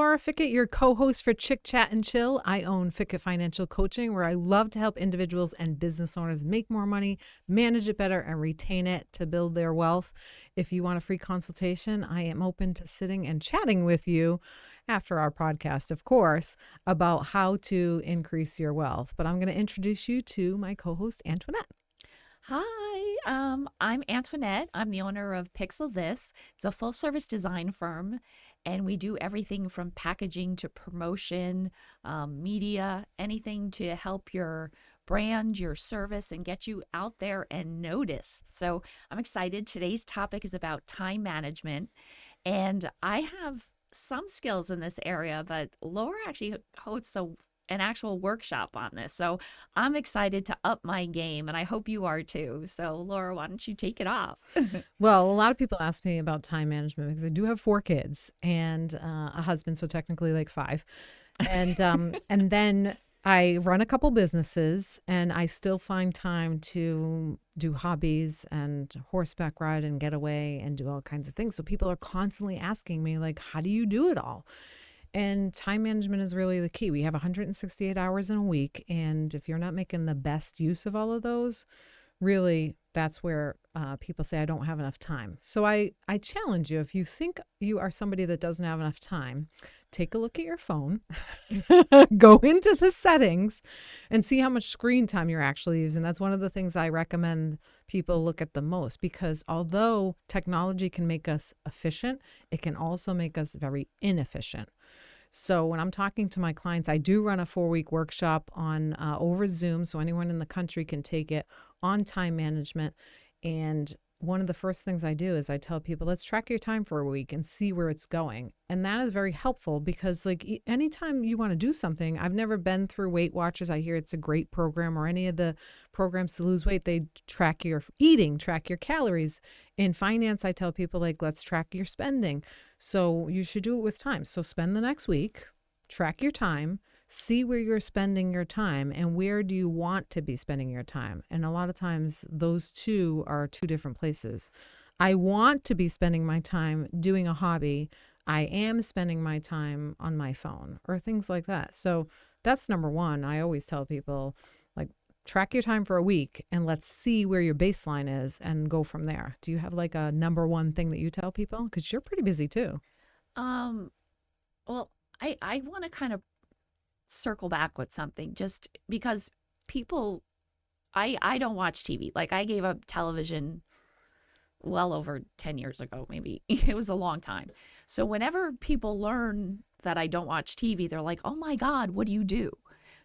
Laura Fickett, your co-host for Chick Chat and Chill. I own Fickett Financial Coaching, where I love to help individuals and business owners make more money, manage it better, and retain it to build their wealth. If you want a free consultation, I am open to sitting and chatting with you after our podcast, of course, about how to increase your wealth. But I'm going to introduce you to my co-host, Antoinette. Hi, I'm Antoinette. I'm the owner of Pixel This. It's a full-service design firm, and we do everything from packaging to promotion, media, anything to help your brand, your service, and get you out there and noticed. So I'm excited. Today's topic is about time management, and I have some skills in this area, but Laura actually hosts an actual workshop on this. So I'm excited to up my game, and I hope you are too. So Laura, why don't you take it off? Well, a lot of people ask me about time management because I do have 4 kids and a husband, so technically like 5. And and then I run a couple businesses, and I still find time to do hobbies and horseback ride and get away and do all kinds of things. So people are constantly asking me, like, how do you do it all? And time management is really the key. We have 168 hours in a week. And if you're not making the best use of all of those, really, that's where people say, I don't have enough time. So I challenge you, if you think you are somebody that doesn't have enough time, take a look at your phone, go into the settings and see how much screen time you're actually using. That's one of the things I recommend people look at the most, because although technology can make us efficient, it can also make us very inefficient. So when I'm talking to my clients, I do run a 4-week workshop on over Zoom, so anyone in the country can take it, on time management. And one of the first things I do is I tell people, let's track your time for a week and see where it's going. And that is very helpful because, like, anytime you want to do something, I've never been through Weight Watchers. I hear it's a great program, or any of the programs to lose weight. They track your eating, track your calories. In finance, I tell people, like, let's track your spending. So you should do it with time. So spend the next week, track your time, see where you're spending your time, and where do you want to be spending your time. And a lot of times those two are 2 different places. I want to be spending my time doing a hobby. I am spending my time on my phone or things like that. So that's number 1. I always tell people, like, track your time for a week and let's see where your baseline is and go from there. Do you have like a number 1 thing that you tell people? Because you're pretty busy too. Well, I want to kind of circle back with something, just because people, I don't watch TV. Like, I gave up television well over 10 years ago, maybe. It was a long time. So whenever people learn that I don't watch TV, they're like, oh my God, what do you do?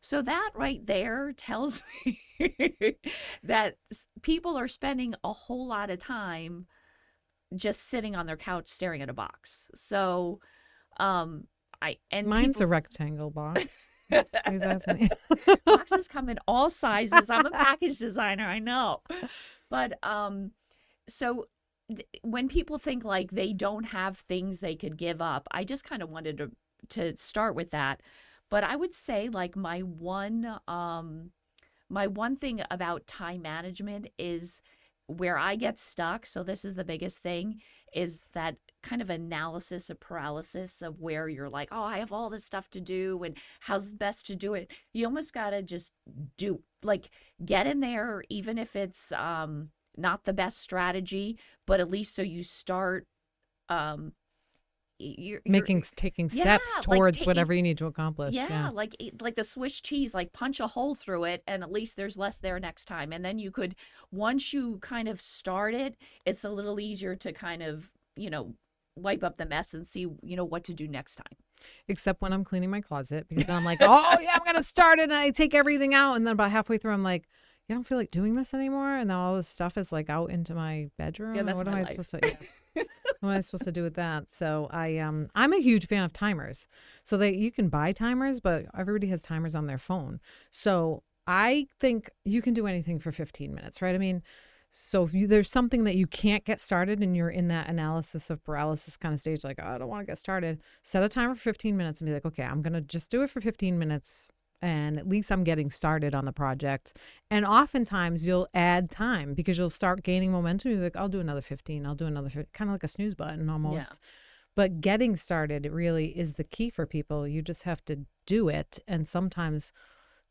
So that right there tells me that people are spending a whole lot of time just sitting on their couch staring at a box. So Mine's a rectangle box. Boxes come in all sizes. I'm a package designer, I know. But so when people think like they don't have things they could give up, I just kind of wanted to start with that. But I would say, like, my one thing about time management is where I get stuck. So this is the biggest thing, is that kind of analysis of paralysis of where you're like, oh, I have all this stuff to do and how's best to do it. You almost got to just get in there, even if it's not the best strategy, but at least so you start taking steps towards whatever you need to accomplish. Yeah, like the Swiss cheese, like punch a hole through it, and at least there's less there next time. And then you could, once you kind of start it, it's a little easier to kind of, wipe up the mess and see, what to do next time. Except when I'm cleaning my closet, because then I'm like, oh yeah, I'm going to start it. And I take everything out. And then about halfway through, I'm like, you don't feel like doing this anymore. And then all this stuff is like out into my bedroom. Yeah, that's what my am life. I supposed to, what am I supposed to do with that? So I'm a huge fan of timers. So that you can buy timers, but everybody has timers on their phone. So I think you can do anything for 15 minutes, right? I mean, so if there's something that you can't get started and you're in that analysis of paralysis kind of stage, like, oh, I don't want to get started, set a timer for 15 minutes and be like, okay, I'm going to just do it for 15 minutes. And at least I'm getting started on the project. And oftentimes you'll add time because you'll start gaining momentum. You're like, I'll do another 15. I'll do another 15, kind of like a snooze button almost. But getting started really is the key for people. You just have to do it. And sometimes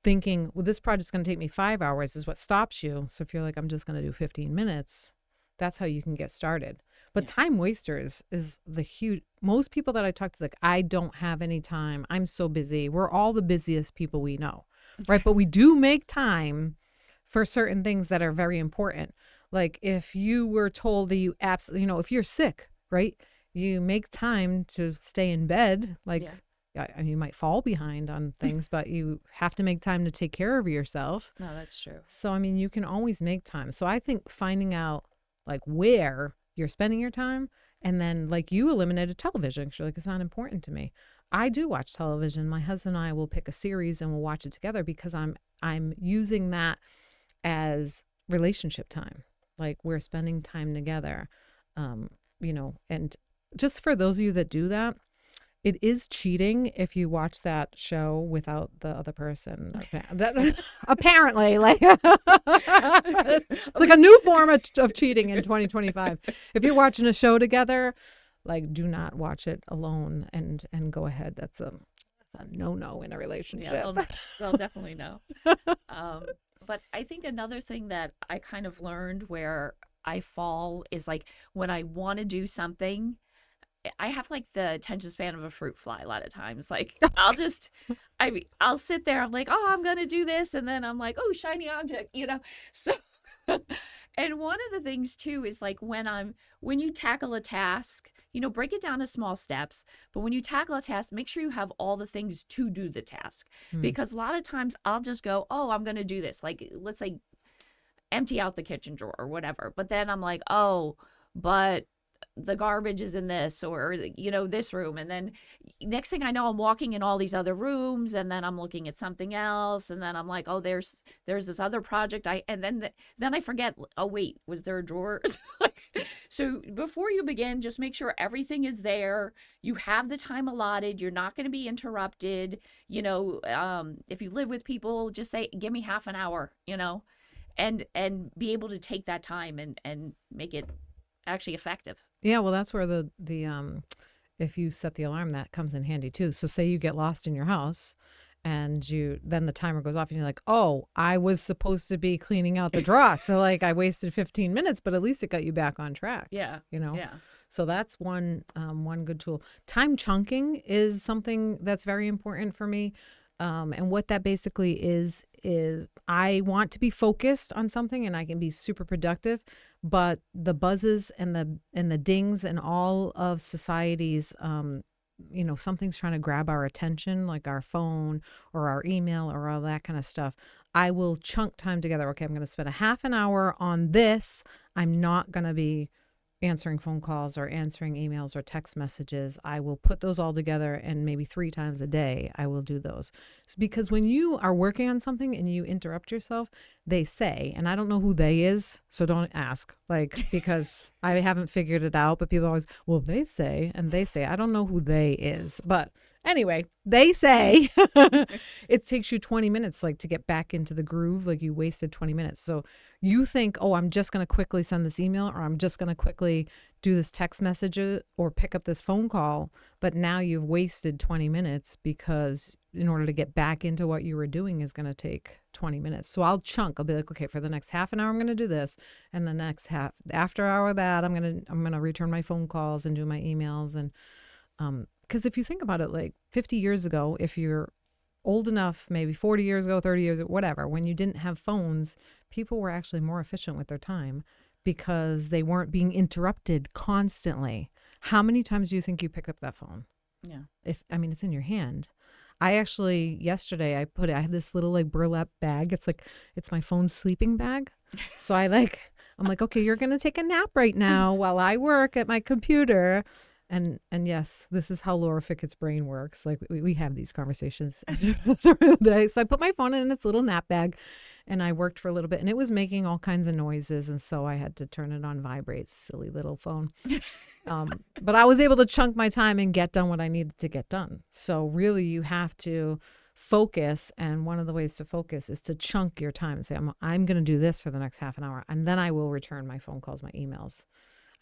thinking, well, this project's going to take me 5 hours is what stops you. So if you're like, I'm just going to do 15 minutes, that's how you can get started. But time wasters is the huge, most people that I talk to, like, I don't have any time. I'm so busy. We're all the busiest people we know, right? But we do make time for certain things that are very important. Like if you were told that you absolutely, if you're sick, right? You make time to stay in bed. Like, you might fall behind on things, but you have to make time to take care of yourself. No, that's true. So, you can always make time. So I think finding out like where you're spending your time, and then like you eliminated television because you're like, it's not important to me. I do watch television. My husband and I will pick a series and we'll watch it together because I'm using that as relationship time. Like we're spending time together, and just for those of you that do that, it is cheating if you watch that show without the other person. Apparently, like it's like a new form of cheating in 2025. If you're watching a show together, like do not watch it alone and go ahead. That's a no in a relationship. Yeah, they'll definitely know. But I think another thing that I kind of learned where I fall is like when I want to do something, I have like the attention span of a fruit fly a lot of times. Like I'll sit there. I'm like, oh, I'm going to do this. And then I'm like, oh, shiny object, So, and one of the things too is like when you tackle a task, break it down to small steps. But when you tackle a task, make sure you have all the things to do the task. Because a lot of times I'll just go, oh, I'm going to do this. Like, let's say empty out the kitchen drawer or whatever. But then I'm like, oh, but the garbage is in this or this room, and then next thing I know I'm walking in all these other rooms, and then I'm looking at something else, and then I'm like, oh, there's this other project and then I forget, oh wait, was there a drawer? So before you begin, just make sure everything is there, you have the time allotted, you're not going to be interrupted. If you live with people, just say, give me half an hour, and be able to take that time and make it actually effective. Yeah, well, that's where the if you set the alarm, that comes in handy too. So say you get lost in your house and then the timer goes off and you're like, oh, I was supposed to be cleaning out the drawer. So like I wasted 15 minutes, but at least it got you back on track. Yeah. Yeah. So that's one good tool. Time chunking is something that's very important for me. And what that basically is I want to be focused on something and I can be super productive, but the buzzes and the dings and all of society's, something's trying to grab our attention, like our phone or our email or all that kind of stuff. I will chunk time together. Okay, I'm going to spend a half an hour on this. I'm not going to be answering phone calls or answering emails or text messages. I will put those all together, and maybe 3 times a day I will do those. Because when you are working on something and you interrupt yourself, they say, and I don't know who they is, so don't ask, because I haven't figured it out, but people always, well, they say, I don't know who they is, but anyway, they say it takes you 20 minutes to get back into the groove. Like you wasted 20 minutes. So you think, oh, I'm just going to quickly send this email, or I'm just going to quickly do this text message or pick up this phone call. But now you've wasted 20 minutes because in order to get back into what you were doing is going to take 20 minutes. So I'll be like, okay, for the next half an hour, I'm going to do this. And the next after hour of that, I'm going to return my phone calls and do my emails. And, because if you think about it, like 50 years ago, if you're old enough, maybe 40 years ago, 30 years ago, whatever, when you didn't have phones, people were actually more efficient with their time because they weren't being interrupted constantly. How many times do you think you picked up that phone? Yeah. It's in your hand. I actually, yesterday, I have this little burlap bag. It's my phone sleeping bag. So I'm like, okay, you're going to take a nap right now while I work at my computer. And yes, this is how Laura Fickett's brain works. Like we have these conversations during the day. So I put my phone in its little nap bag and I worked for a little bit and it was making all kinds of noises. And so I had to turn it on vibrate, silly little phone. But I was able to chunk my time and get done what I needed to get done. So really you have to focus. And one of the ways to focus is to chunk your time and say, I'm going to do this for the next half an hour. And then I will return my phone calls, my emails.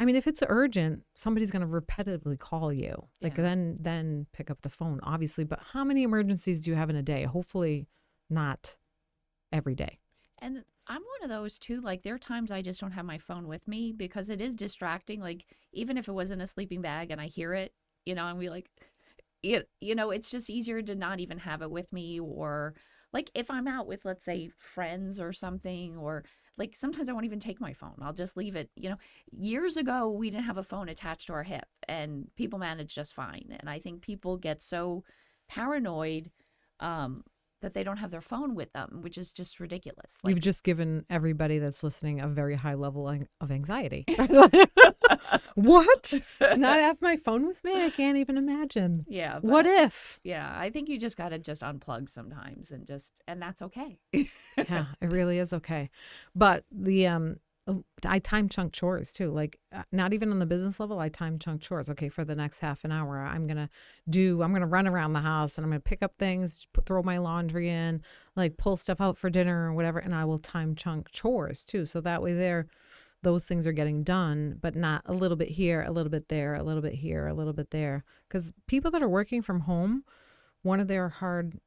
I mean, if it's urgent, somebody's going to repetitively call you. Like Yeah. then pick up the phone, obviously. But how many emergencies do you have in a day? Hopefully not every day. And I'm one of those too. Like, there are times I just don't have my phone with me because it is distracting. Like, even if it was in a sleeping bag and I hear it, and we like, it's just easier to not even have it with me. Or like if I'm out with, let's say, friends or something, or like sometimes I won't even take my phone. I'll just leave it. Years ago, we didn't have a phone attached to our hip and people managed just fine. And I think people get so paranoid that they don't have their phone with them, which is just ridiculous. You've Like, just given everybody that's listening a very high level of anxiety. What? Not have my phone with me? I can't even imagine. yeah, What but if? yeah, I think you just got to just unplug sometimes and that's okay. Yeah, it really is okay. But I time chunk chores too. Like not even on the business level, I time chunk chores. Okay, for the next half an hour, I'm going to run around the house and I'm going to pick up things, throw my laundry in, like pull stuff out for dinner or whatever, and I will time chunk chores too. So that way those things are getting done, but not a little bit here, a little bit there, a little bit here, a little bit there. Cuz people that are working from home, one of their hard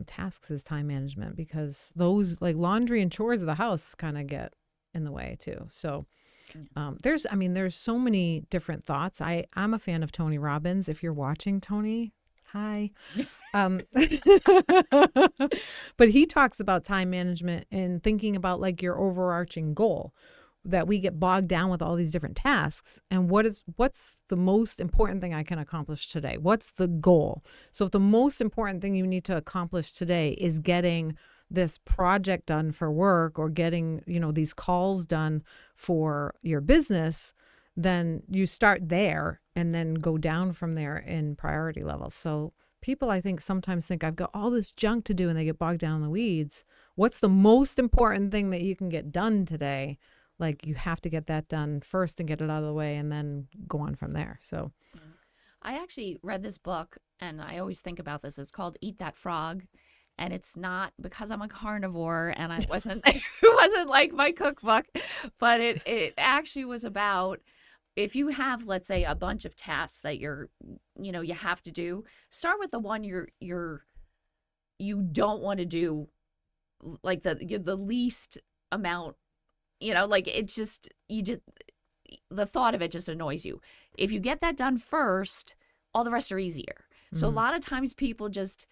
tasks is time management because those like laundry and chores of the house kind of get in the way too. So there's so many different thoughts. I'm a fan of Tony Robbins. If you're watching, Tony, hi. Um, but he talks about time management and thinking about like your overarching goal, that we get bogged down with all these different tasks, and what's the most important thing I can accomplish today? What's the goal? So if the most important thing you need to accomplish today is getting this project done for work or getting, these calls done for your business, then you start there and then go down from there in priority levels. So people, I think, sometimes think I've got all this junk to do and they get bogged down in the weeds. What's the most important thing that you can get done today? Like you have to get that done first and get it out of the way and then go on from there. So Yeah. I actually read this book and I always think about this. It's called Eat That Frog. And it's not because I'm a carnivore and I wasn't it wasn't like my cookbook, but it actually was about if you have, let's say, a bunch of tasks that you have to do, start with the one you don't want to do, like the least amount, like it's just the thought of it just annoys you. If you get that done first, all the rest are easier. So a lot of times people just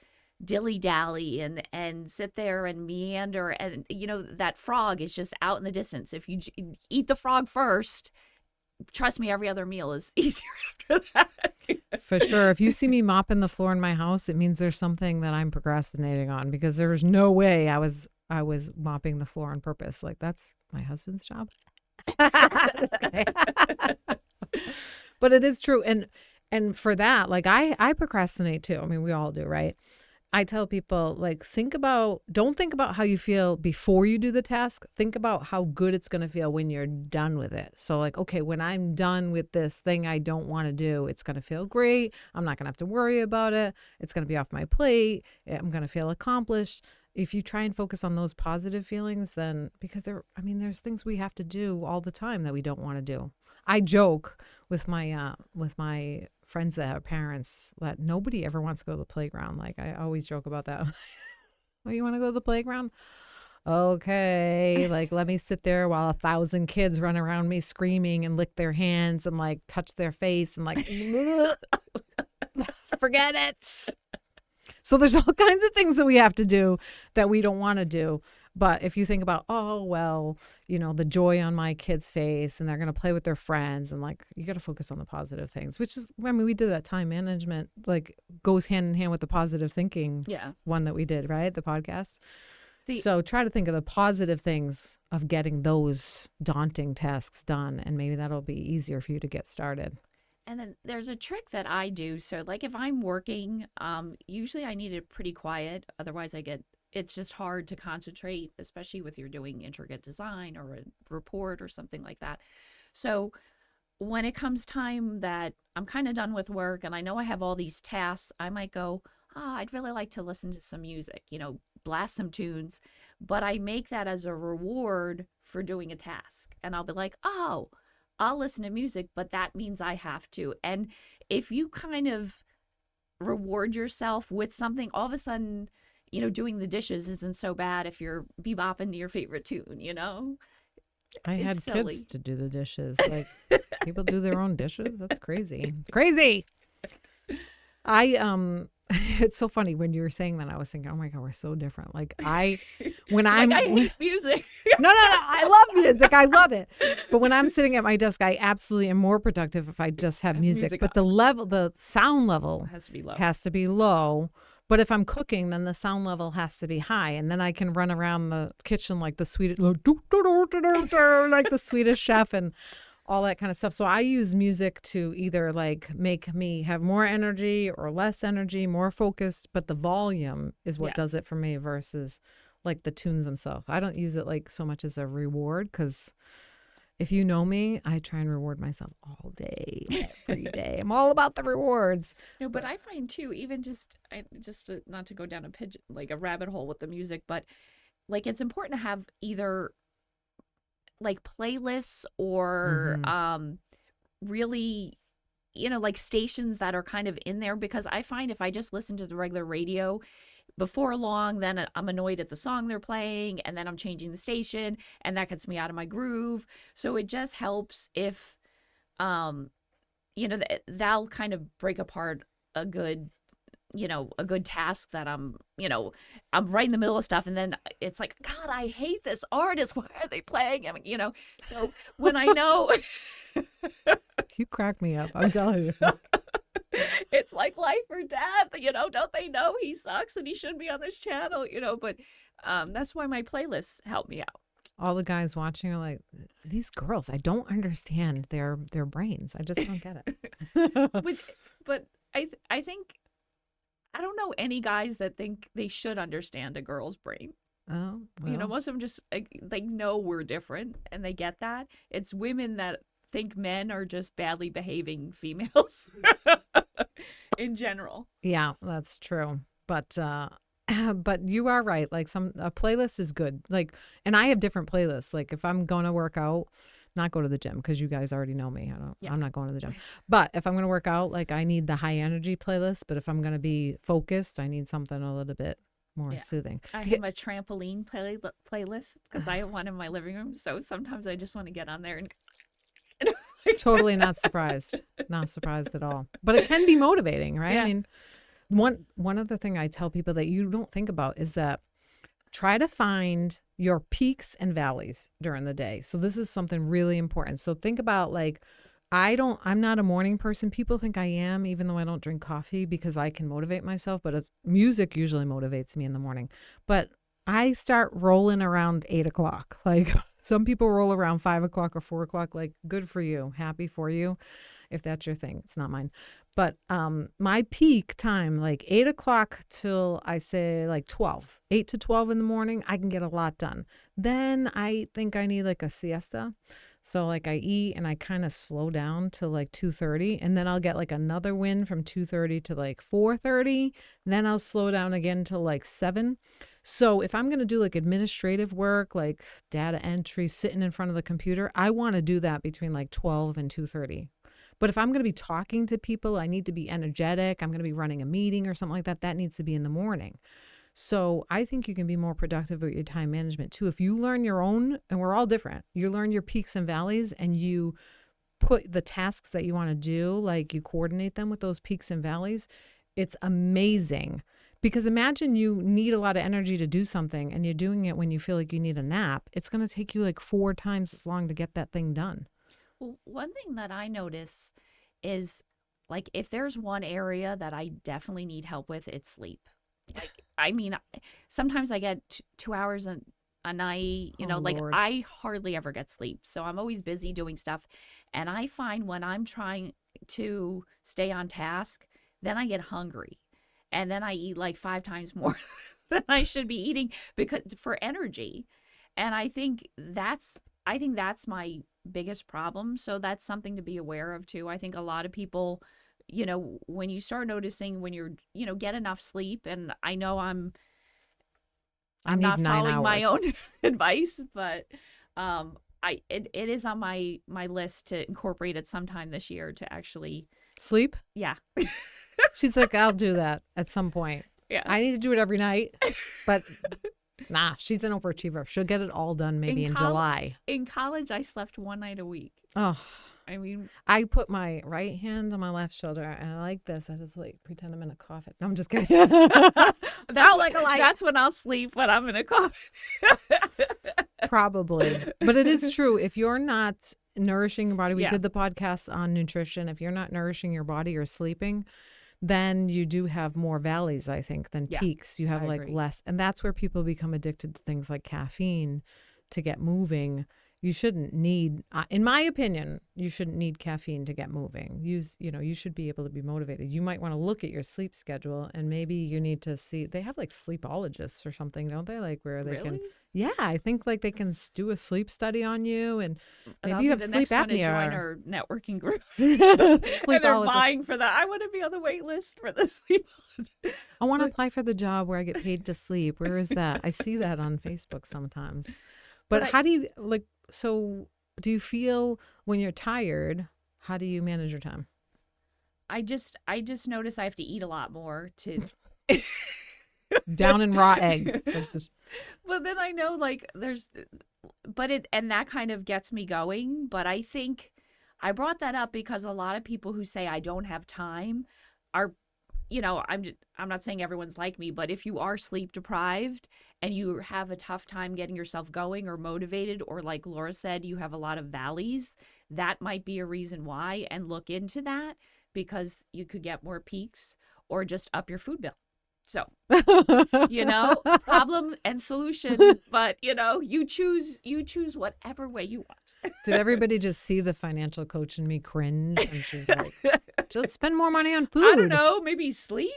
dilly-dally and sit there and meander, and that frog is just out in the distance. If you eat the frog first, trust me, every other meal is easier after that. for sure, if you see me mopping the floor in my house, it means there's something that I'm procrastinating on, because there's no way I was mopping the floor on purpose. Like that's my husband's job. But it is true. And for that, like I procrastinate too. I mean, we all do, right? I tell people, like, don't think about how you feel before you do the task. Think about how good it's going to feel when you're done with it. So like, okay, when I'm done with this thing I don't want to do, it's going to feel great. I'm not going to have to worry about it. It's going to be off my plate. I'm going to feel accomplished. If you try and focus on those positive feelings, then because there's things we have to do all the time that we don't want to do. I joke with my friends that have parents that nobody ever wants to go to the playground. Like I always joke about that. Oh, you want to go to the playground? Okay, like let me sit there while 1,000 kids run around me screaming and lick their hands and like touch their face and like forget it. So there's all kinds of things that we have to do that we don't want to do. But if you think about, oh, well, the joy on my kid's face and they're going to play with their friends, and like, you got to focus on the positive things, which is, we did that time management, like goes hand in hand with the positive thinking one that we did, right? The podcast. So try to think of the positive things of getting those daunting tasks done. And maybe that'll be easier for you to get started. And then there's a trick that I do. So like if I'm working, usually I need it pretty quiet. Otherwise it's just hard to concentrate, especially with you're doing intricate design or a report or something like that. So when it comes time that I'm kind of done with work and I know I have all these tasks, I might go, I'd really like to listen to some music, blast some tunes, but I make that as a reward for doing a task. And I'll be like, oh, I'll listen to music, but that means I have to. And if you kind of reward yourself with something, all of a sudden, doing the dishes isn't so bad if you're bebopping to your favorite tune. I It's had kids silly. to do the dishes. Like people do their own dishes. That's crazy. Crazy. I it's so funny when you were saying that I was thinking, oh my God, we're so different. Like when Like, I I'm hate music. no, I love music. I love it. But when I'm sitting at my desk, I absolutely am more productive if I just have music. But the sound level Has to be low. has to be low. But if I'm cooking, then the sound level has to be high, and then I can run around the kitchen like the Swedish, like the Swedish chef and all that kind of stuff. So I use music to either like make me have more energy or less energy, more focused. But the volume is what does it for me versus like the tunes themselves. I don't use it like so much as a reward because if you know me, I try and reward myself all day, every day. I'm all about the rewards. No, but I find too, even not to go down like a rabbit hole with the music, but like it's important to have either like playlists or really, like stations that are kind of in there, because I find if I just listen to the regular radio, before long, then I'm annoyed at the song they're playing, and then I'm changing the station, and that gets me out of my groove. So it just helps if, that'll kind of break apart a good, a good task that I'm right in the middle of stuff, and then it's like, God, I hate this artist. Why are they playing? I mean, so when I know. You crack me up, I'm telling you. It's like life or death, don't they know he sucks and he shouldn't be on this channel, but that's why my playlists help me out. All the guys watching are like, these girls, I don't understand their brains. I just don't get it. But I think, I don't know any guys that think they should understand a girl's brain. Oh, well. Most of them just like know we're different and they get that. It's women that think men are just badly behaving females in general. Yeah, that's true. But but you are right. Like a playlist is good. Like, and I have different playlists. Like if I'm going to work out, not go to the gym because you guys already know me. I'm not going to the gym. But if I'm going to work out, like I need the high energy playlist. But if I'm going to be focused, I need something a little bit more soothing. I have a trampoline playlist because I have one in my living room. So sometimes I just want to get on there and totally not surprised. Not surprised at all. But it can be motivating, right? Yeah. I mean, one other thing I tell people that you don't think about is that try to find your peaks and valleys during the day. So this is something really important. So think about like, I'm not a morning person. People think I am, even though I don't drink coffee because I can motivate myself, but music usually motivates me in the morning. But I start rolling around 8:00. Like some people roll around 5:00 or 4:00. Like good for you. Happy for you. If that's your thing. It's not mine. But my peak time, like 8:00 till I say like 12, 8 to 12 in the morning, I can get a lot done. Then I think I need like a siesta. So like I eat and I kind of slow down to like 2:30, and then I'll get like another win from 2:30 to like 4:30. Then I'll slow down again till like 7. So if I'm going to do like administrative work, like data entry, sitting in front of the computer, I want to do that between like 12 and 2:30. But if I'm going to be talking to people, I need to be energetic. I'm going to be running a meeting or something like that. That needs to be in the morning. So I think you can be more productive with your time management too. If you learn your own, and we're all different, you learn your peaks and valleys and you put the tasks that you want to do, like you coordinate them with those peaks and valleys, it's amazing. Because imagine you need a lot of energy to do something and you're doing it when you feel like you need a nap. It's going to take you like 4 times as long to get that thing done. Well, one thing that I notice is like if there's one area that I definitely need help with, it's sleep. Like, I mean, sometimes I get 2 hours a night, like Lord. I hardly ever get sleep. So I'm always busy doing stuff. And I find when I'm trying to stay on task, then I get hungry. And then I eat like 5 times more than I should be eating for energy. And I think that's my biggest problem. So that's something to be aware of too. I think a lot of people, when you start noticing when you're, get enough sleep, and I know I'm I need not 9 following my hours. own advice, but it is on my list to incorporate it sometime this year to actually Sleep? yeah. She's like, I'll do that at some point. Yeah. I need to do it every night. But nah, she's an overachiever. She'll get it all done maybe in July. In college, I slept one night a week. Oh, I mean, I put my right hand on my left shoulder and I like this. I just like pretend I'm in a coffin. No, I'm just kidding. That's when I'll sleep, when I'm in a coffin. Probably. But it is true. If you're not nourishing your body, we Yeah. did the podcast on nutrition. If you're not nourishing your body or sleeping, then you do have more valleys, I think, than Yeah, peaks. You have I like agree. less. And that's where people become addicted to things like caffeine to get moving. You shouldn't need, in my opinion, you shouldn't need caffeine to get moving. You should be able to be motivated. You might want to look at your sleep schedule and maybe you need to see, they have like sleepologists or something, don't they? Like where they can, Really? yeah, I think like they can do a sleep study on you and And I'll maybe you be have the sleep next one to apnea. join our networking group. And they're Sleepologist. vying for that. I want to be on the wait list for the sleep. I want to apply for the job where I get paid to sleep. Where is that? I see that on Facebook sometimes. But how do you so do you feel when you're tired? How do you manage your time? I just notice I have to eat a lot more to Down in raw eggs. But then I know like and that kind of gets me going. But I think I brought that up because a lot of people who say I don't have time are, I'm not saying everyone's like me, but if you are sleep deprived and you have a tough time getting yourself going or motivated, or like Lora said, you have a lot of valleys, that might be a reason why, and look into that because you could get more peaks or just up your food bill. So, problem and solution, but you choose whatever way you want. Did everybody just see the financial coach in me cringe? And she's like, just spend more money on food. I don't know, maybe sleep.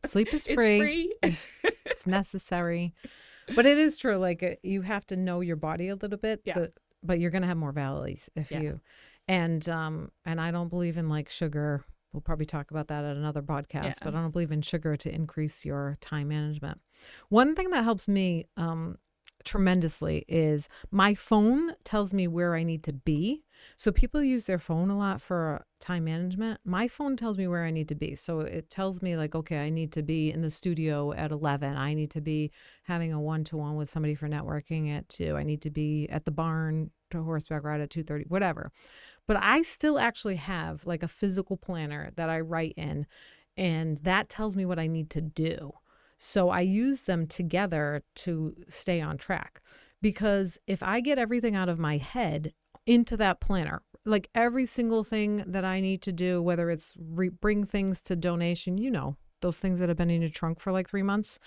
Sleep is free. It's free. It's necessary. But it is true. Like you have to know your body a little bit. Yeah. But you're going to have more valleys if you. And I don't believe in like sugar. We'll probably talk about that at another podcast, but I don't believe in sugar to increase your time management. One thing that helps me tremendously is my phone tells me where I need to be. So people use their phone a lot for time management. My phone tells me where I need to be. So it tells me like, okay, I need to be in the studio at 11. I need to be having a one-to-one with somebody for networking at 2. I need to be at the barn to horseback ride at 2:30, whatever. But I still actually have like a physical planner that I write in, and that tells me what I need to do. So I use them together to stay on track, because if I get everything out of my head into that planner, like every single thing that I need to do, whether it's bring things to donation, those things that have been in your trunk for like 3 months,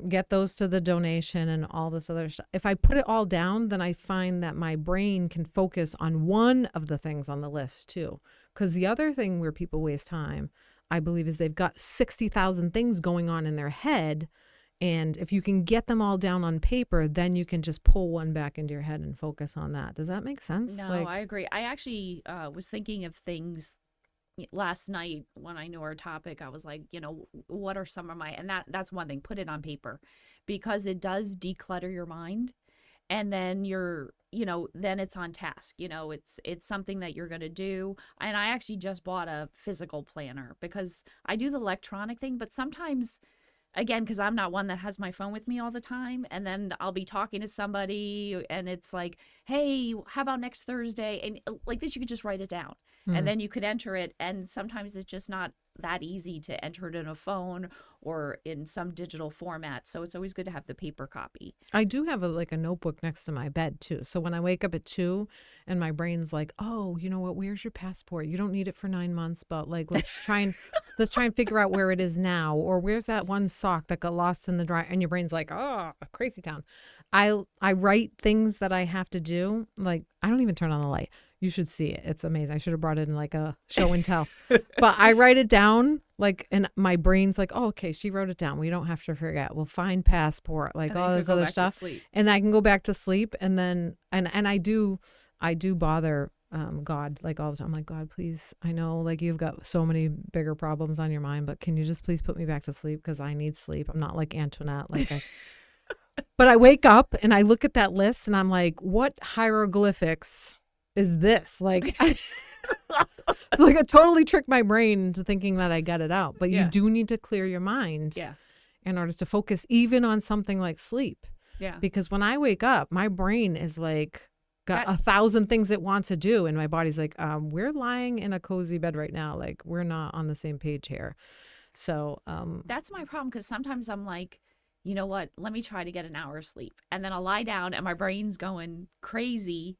get those to the donation and all this other stuff. If I put it all down, then I find that my brain can focus on one of the things on the list too. Because the other thing where people waste time, I believe, is they've got 60,000 things going on in their head. And if you can get them all down on paper, then you can just pull one back into your head and focus on that. Does that make sense? No, I agree. I actually was thinking of things last night when I knew our topic. I was like, what are some of and that's one thing, put it on paper, because it does declutter your mind. And then then it's on task. It's something that you're going to do. And I actually just bought a physical planner because I do the electronic thing, but sometimes, again, because I'm not one that has my phone with me all the time, and then I'll be talking to somebody and it's like, hey, how about next Thursday? And like this, you could just write it down and then you could enter it. And sometimes it's just not that easy to enter it in a phone or in some digital format. So it's always good to have the paper copy. I do have a notebook next to my bed too. So when I wake up at 2 and my brain's like, oh, you know what, where's your passport? You don't need it for 9 months, but like, let's try and figure out where it is now. Or where's that one sock that got lost in the dryer? And your brain's like, oh, crazy town. I write things that I have to do. Like, I don't even turn on the light. You should see it. It's amazing. I should have brought it in like a show and tell. But I write it down, like, and my brain's like, oh, okay, she wrote it down. We don't have to forget. We'll find passport, like all this other stuff. And I can go back to sleep. And then, and I do bother God, like all the time. I'm like, God, please, I know like you've got so many bigger problems on your mind, but can you just please put me back to sleep? Because I need sleep. I'm not like Antoinette. Like But I wake up and I look at that list and I'm like, what hieroglyphics is this? Like, so like I totally tricked my brain into thinking that I got it out. But you do need to clear your mind in order to focus even on something like sleep. Yeah. Because when I wake up, my brain is like got 1,000 things it wants to do. And my body's like, we're lying in a cozy bed right now. Like, we're not on the same page here. So that's my problem, because sometimes I'm like, you know what, let me try to get an hour of sleep. And then I'll lie down and my brain's going crazy.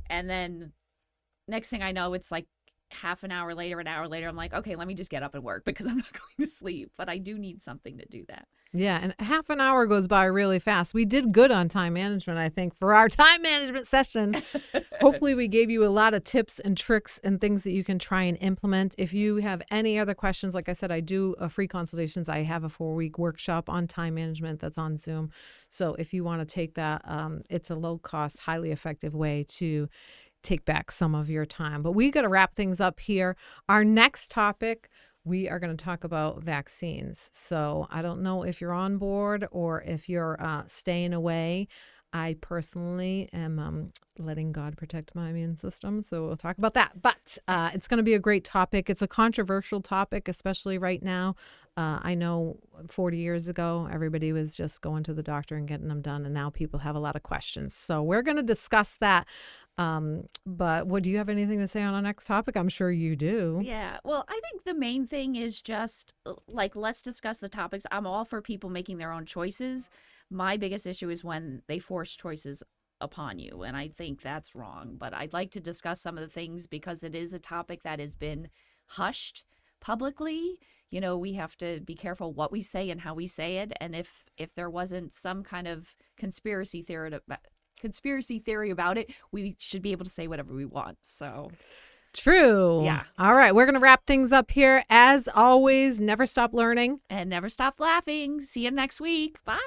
And then next thing I know, it's like an hour later, I'm like, okay, let me just get up and work because I'm not going to sleep. But I do need something to do that. Yeah, and half an hour goes by really fast. We did good on time management, I think, for our time management session. Hopefully we gave you a lot of tips and tricks and things that you can try and implement. If you have any other questions, like I said, I do free consultations. I have a 4-week workshop on time management that's on Zoom. So if you want to take that, it's a low-cost, highly effective way to take back some of your time. But we got to wrap things up here. Our next topic, we are going to talk about vaccines. So I don't know if you're on board or if you're staying away. I personally am letting God protect my immune system. So we'll talk about that. But it's going to be a great topic. It's a controversial topic, especially right now. I know 40 years ago, everybody was just going to the doctor and getting them done. And now people have a lot of questions. So we're going to discuss that. But do you have anything to say on our next topic? I'm sure you do. Yeah. Well, I think the main thing is just like, let's discuss the topics. I'm all for people making their own choices. My biggest issue is when they force choices upon you. And I think that's wrong. But I'd like to discuss some of the things because it is a topic that has been hushed publicly. You know, we have to be careful what we say and how we say it. And if there wasn't some kind of conspiracy theory about it, we should be able to say whatever we want. So true. Yeah. All right. We're going to wrap things up here. As always, never stop learning and never stop laughing. See you next week. Bye.